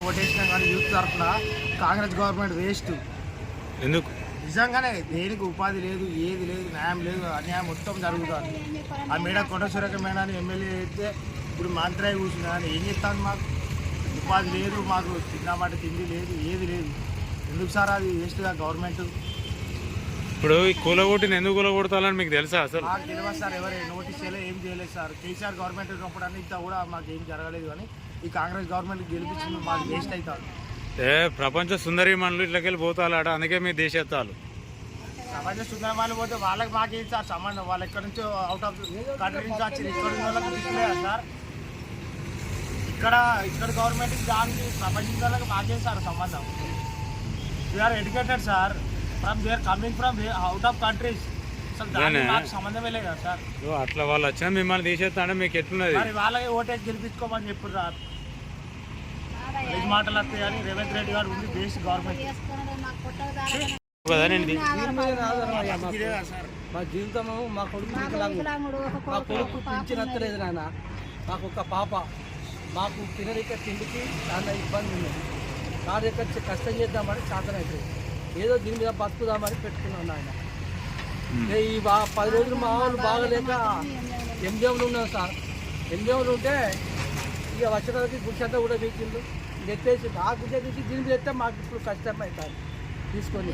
ఓటేసినా కానీ యూత్ తరఫున Congress government waste. ఎందుకు? నిజంగానే దేనికి ఉపాధి లేదు, ఏది లేదు, న్యాయం లేదు, అన్యాయం మొత్తం జరుగుతుంది. ఆ మేడం కొండ సురేఖ మేడాన్ని ఎమ్మెల్యే అయితే ఇప్పుడు మంత్రి అయి కూర్చున్నా కానీ ఏం చెప్తాను? మాకు ఉపాధి లేదు, మాకు తిన్నమాట తిండి లేదు, ఏది లేదు. ఎందుకు సార్ అది వేస్ట్గా గవర్నమెంట్? ఇప్పుడు ఈ కూలగొట్టిని ఎందుకు కూలగొడతాలని మీకు తెలుసా? అసలు మాకు తెలియదు సార్, ఎవరు నోటీస్ చేయలేదు, ఏం చేయలేదు సార్. కేసీఆర్ గవర్నమెంట్ ఉన్నప్పుడు అన్ని ఇంత కూడా మాకు ఏం జరగలేదు. కానీ ఈ కాంగ్రెస్ గవర్నమెంట్ గెలిపించింది మాకు వేస్ట్ అవుతారు. ప్రపంచ సుందరి మనలు ఇట్లకెళ్ళి పోతాలాడ, అందుకే మీ దేశత్తాలు ప్రపంచ సుందరమాలు పోతే వాళ్ళకి మాకేం సార్ సంబంధం? వాళ్ళు ఎక్కడి నుంచో అవుట్ ఆఫ్ కంట్రీ నుంచి వచ్చింది, ఇక్కడ ఉన్న వాళ్ళకి దిక్కులేదా సార్? ఇక్కడ గవర్నమెంట్ దానికి ప్రపంచ వాళ్ళకి మాకేం సార్ సంబంధం? We are educated sir, coming from out of countries. అసలు దానికి మాకు సంబంధమే లేదు కదా సార్. అట్లా వాళ్ళు వచ్చినా మిమ్మల్ని తీసేస్తా మీకు ఎట్లున్నది? మరి వాళ్ళకి ఓటేసి గెలిపించుకోమని చెప్పారు సార్. ఐదు మాటలు వస్తాయి కానీ రేవంత్ రెడ్డి గారు ఉంది బేస్ట్ గవర్నమెంట్ కదా. నేను మా జీవితము మా కొడుకు మా కొడుకు పింఛనత్తలేదు నాన్న. మాకు ఒక పాప, మాకు తినరిక తిండికి చాలా ఇబ్బంది ఉంది. కారు ఎక్కడ కష్టం చేద్దామని సాధన అవుతుంది, ఏదో దీని మీద బతుకుదామని పెట్టుకున్నాను నాయన. ఈ 10 రోజులు మా వాళ్ళు బాగలేక ఎంజేవులు ఉన్నాం సార్. ఎంజేవులు ఉంటే ఇక వచ్చేటప్పటికి గుడిసంతా కూడా వీకిండు ఎత్తేసి ఆ గుడ్డ తీసి దీని మీద ఎత్తే మాకు ఇప్పుడు కష్టం అవుతుంది తీసుకొని.